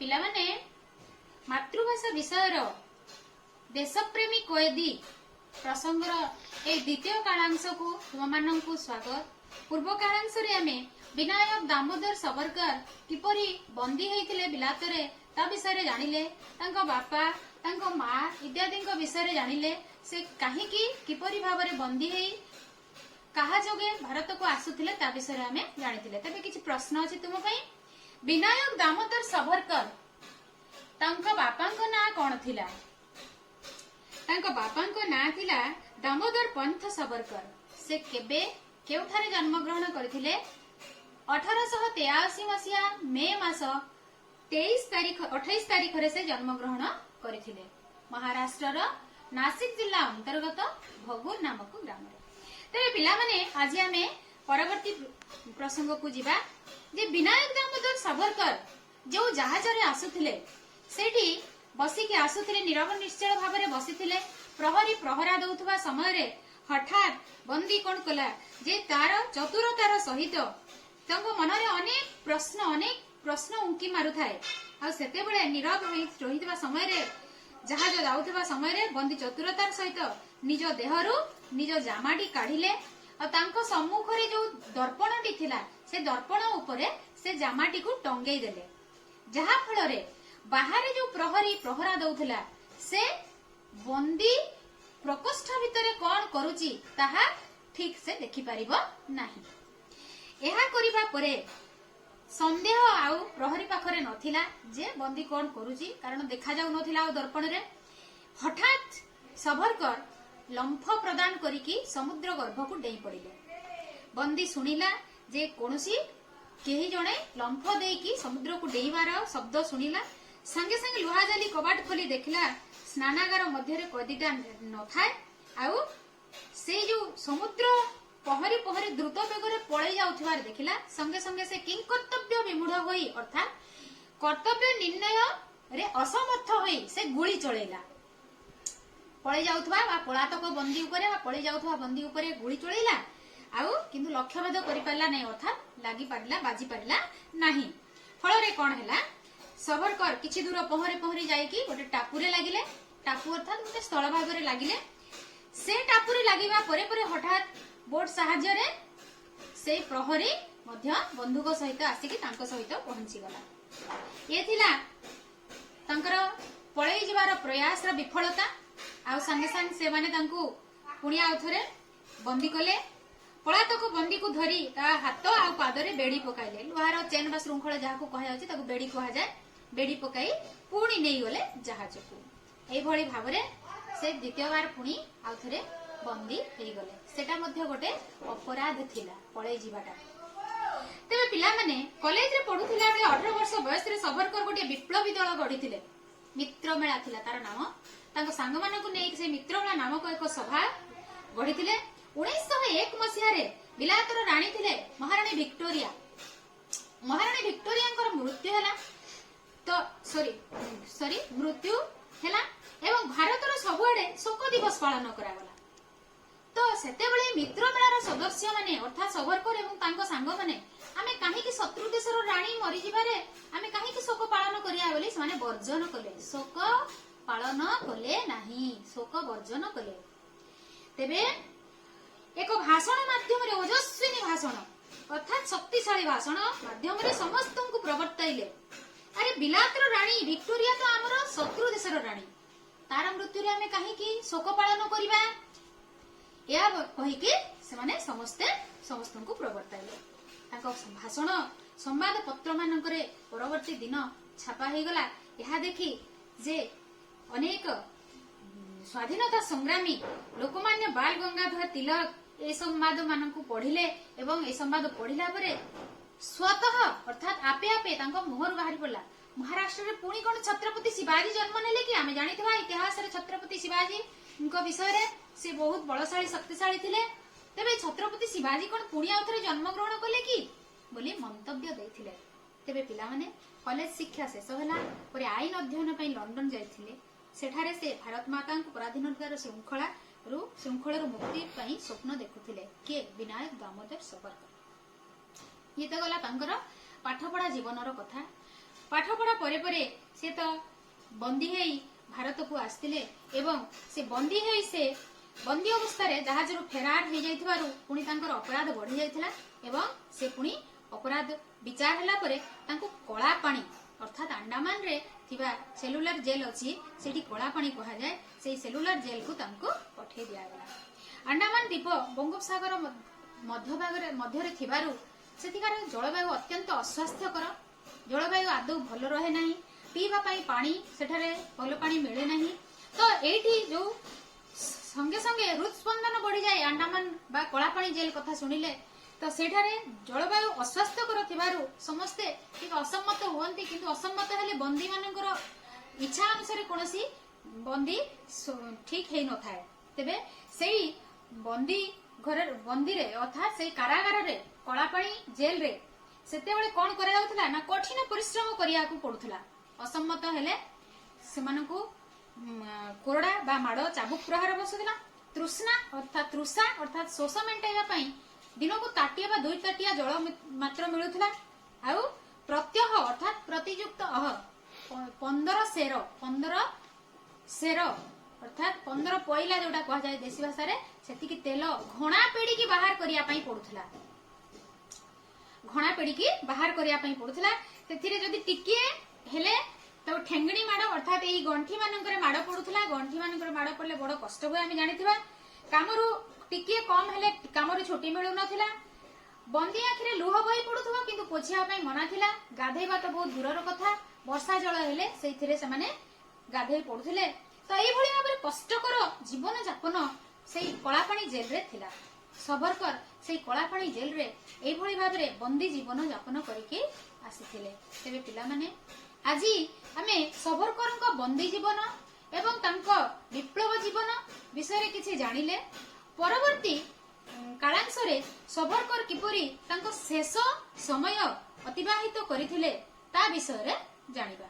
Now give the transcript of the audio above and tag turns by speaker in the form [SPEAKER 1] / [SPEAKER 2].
[SPEAKER 1] पिलामाने मातृभाषा विषय देशप्रेमी कैदी प्रसंगर ए द्वितीय कालांश को तुम स्वागत। पूर्व कालांश आमे विनायक दामोदर सावरकर किपरि बंदी होइतिले बिलातरे ता विषय जानिले, तांको बापा तांको माँ इत्यादि विषय जानिले। से काहीकि किपरि भाबरे बंदी होई कहा जोगे भारत को आसुथिले ता विषय आमे जानिथिले। तबे किछि प्रश्न अछि तुम पई। विनायक दामोदर सावरकर तांको बापांको नाम कोन थिला? तांको बापांको नाम थिला दामोदर पंथ सावरकर। से केबे केउठारे जन्म ग्रहण करथिले? 1883 मसिया मे मास 28 तारीख रे से जन्म ग्रहण करथिले। महाराष्ट्र नासिक जिला अंतर्गत भगुर नामक ग्राम। तेरे पिला माने आज आमे परवर्ती प्रसंग को जिबा जे विनायक दामोदर सावरकर जो जहाज रे आसुथिले सेठी बसी के आसुथिले, नीरव निश्चल भाबरे बसिथिले। प्रहरी प्रहरा दउथबा समय रे हठात बंदी कोन कला जे तार चतुरतार सहित तंग मनरे अनेक प्रश्न उंकी मारु थाए। आ सेते बेले नीरव रहितबा समय रे जहाज जाउथबा समय रे बंदी चतुरतार सहित निज देहरु निज जामाटी काढिले। आ तांको सम्मुख रे जो दर्पणटी थिला से दर्पण उपरे से जामाटी को टंगेई देले, जहा फल रे बाहर जो प्रहरी प्रहरा दउथला से बंदी प्रकोष्ठ भितरे कोन करूची ताहा ठीक से देखि परिबो नाही। एहा करिबा परे संदेह आउ प्रहरी पाखरे नथिला जे बंदी कोन करूची, कारण देखा जाउ नथिला आ दर्पण रे। हठात सावरकर लंफ प्रदान करिकी समुद्र गर्भ को डेई पड़िले। बंदी सुनिला जे कोनसी केही जणे लंफ देकी समुद्र को डेईवार शब्द सुनिला। संगे संगे लुहा जाली कबाट खोली देखला स्नानागार मध्य रे कदीटा न थाए। आउ से जो समुद्र पहरी पहरी द्रुत बेगरे पळै जाउथिबार देखिला। संगे संगे से किं कर्तव्य विमूढ़ होई अर्थात कर्तव्य निर्णय रे असमर्थ होई से गुली चळैला। पळै जाउथबा बा पलातक बंदी उपरे बा पळै जाउथबा बंदी उपरे गुली चळैला। आउ किंतु लक्ष्यभेद करि पारला नै, अर्थात लागि पारला बाजी पारला नाही। फल रे कोन हैला, सावरकर किछि दूर पहरी पहरी जाईकी गोटे टापुरे लागिले। टापू अर्थात गोटे स्थल भागरे लागिले। से टापुरे लागिबा परे परे हठात बोट साहाय्य रे से प्रहरी मध्य बंधुक सहित आसिकी तांको सहित पहुंची गला। ये थिला तांकर पळै जिवार प्रयास रा विफलता। आ संगे संगे से माने तांको पुणी आउ थरे बंदी कले। पलातक बंदी को धरी ता हाथ आ पादरे बेड़ी पकाइले। लुहार चेन बा श्रृंखला जाहाको कहा जाउची ताको बेड़ी कहा जाय। बेड़ी पकाई पुणी नै गले जहाज को। एई भली भाबरे से द्वितीय बार पुणी आउ थरे बंदी हेई गले। सेटा मध्य गोटे अपराध थिला पळै जिवाटा। तेबे पिला माने कॉलेज रे पढुथिला बेले 18 वर्ष बयस रे सावरकर गोटे विप्लवी दल गढिथिले। मित्रमेला थिला तार नाम। तांको सांग मानकु नै से मित्रमेला नामक एक सभा गढिथिले। 1901 मसिया रे बिलातर राणी थिले महारानी विक्टोरिया। महारानी विक्टोरिया मृत्यु हैला तो सॉरी मृत्यु हैला एवं भारत रो सबुआडे शोक दिवस पालन करागला। तो सेते बेले मित्रमेलार सदस्य माने अर्थात सावरकर एवं तांको सांग माने आमे काहीकि शत्रु देशर राणी मरि जिबारे आमे काहीकि शोक पालन करिया बोली से माने वर्जन कले। शोक पालन कले नाही, शोक वर्जन कले। तेबे एक भाषण माध्यम रे ओजस्विनी भाषण अर्थात शक्तिशाली भाषण माध्यम रे समस्त को प्रवर्ताइले। अरे बिलातर राणी विक्टोरिया तो हमर शत्रु देशर राणी, तार मृत्यु रे आमे काहीकि शोक पालन करिबा या कहिके से माने समस्त को प्रवर्ताइले। तांको भाषण संवाद पत्र मानकरे परवर्ती दिन छापा हे गला। यहा देखि जे अनेक स्वाधीनता संग्रामी लोकमान्य बाल गंगाधर तिलक ए संवाद मानकु पढ़िले एवं ए संवाद पढ़िला परे स्वतः अर्थात आपे आपे तांको मुहर बाहरी पड़ला महाराष्ट्र रे पुणी कोन छत्रपति शिवाजी जन्म नेले कि आमे जानिथबा इतिहास रे छत्रपति शिवाजी उनको विषय रे से बहुत बलशाली शक्तिशाली थिले। तेबे छत्रपति शिवाजी कोन पुणी आउथरे जन्म ग्रहण कले कि बोली मंतव्य देथिले। तेबे पिला माने कॉलेज शिक्षा शेष होला परे आईन अध्ययन पई लंडन जाइथिले। सेठारे से भारत माता को पराधीनतार श्रृंखला मुक्ति पई स्वप्न देखुथिले। के विनायक दामोदर सावरकर। ये तो गला तांकर पाठपढ़ा जीवनर कथा। पाठ पढ़ा परे परे से तो बंदी है भारत को आसते एवं से बंदी है से बंदी अवस्था जहाज फेरार हो जाइथिबारु पुणी तांकर अपराध बढ़ी जाइथिला एवं से पुणी अपराध विचार हला परे तांको कला पानी अर्थात अंडमान रे थिबा सेलुलर जेल अछि सेठी कला पानी कहा जाय से सेलुलर जेल को तांको पठे दिया गला। अंडमान द्वीप बंगोपसागर मध्य रे थिबारु सेथिकार जलवायु अत्यंत अस्वास्थ्यकर जलवायु आदौ भल रहे नाही पीवा पाई पानी सेठारे भल पानी मिले नाही तो एठी जो संगे संगे हृदस्पंदन बढ़ी जाए अंडमान बा कलापाणी जेल कथा सुनिले तो सेठारे जलवायु अस्वास्थ्यकर थिबारु समस्ते ठीक असम्मत हुअन्ति किंतु असम्मत हेले बंदी मानकर इच्छा अनुसार कोनोसी बंदी ठीक हेई न थाए तेबे सेई बंदी घर बंदी रे अर्थात सेई कारागार रे कलापाणी जेल रे सेतेबेले कोन करा जाउथला ना कठिन परिश्रम करिया को पडुथला असम्मत हेले सेमानकु कोरडा बा माड़ चाबुक प्रहार बसुला तृष्णा अर्थात शोष मेटाइबा दिन को ताटिया बा 2 ताटिया जल मात्र मिलुथला आउ प्रत्यह अर्थात प्रतियुक्त 15 सेर अर्थात 15 पइला जोटा कह जाय देसी भाषा रे सेति की तेल घणा पेड़ी की बाहर करिया पई पडुथला घणा पेड़ी की बाहर करिया पई पडुथला सेथिरे जदी टिकिए हेले तो ठेंगणी माड़ अर्थात यही गंठी मानकर माड़ पड़ूला गंठी मानकर माड़ पड़े बड़ कष्ट हुए आम जानी कामरू टिके कम हेले कामरू छुट्टी मिलू ना बंदी आखिरे लुह बही पड़ुवा किंतु पोछिया मना थिला गाधेबा तो बहुत दूरर कथा वर्षा जल हेले सेइथिरे से माने गाधे पड़ुथिले तो एई भली भाबरे कष्टकर जीवन यापन सेई कलापाणी जेल रे थिला सबरकर सेई कलापाणी जेल रे एई भली भाबरे बंदी जीवन यापन करके आसीथिले तेबे पिला माने आज आमे सबरकर बंदी जीवन एवं तांको विप्लव जीवन विषय किछि जानिले परवर्ती कालांशरे सबरकर किपरि तांको शेष समय अतिबाहित करिथिले ता विषय रे जानिबा।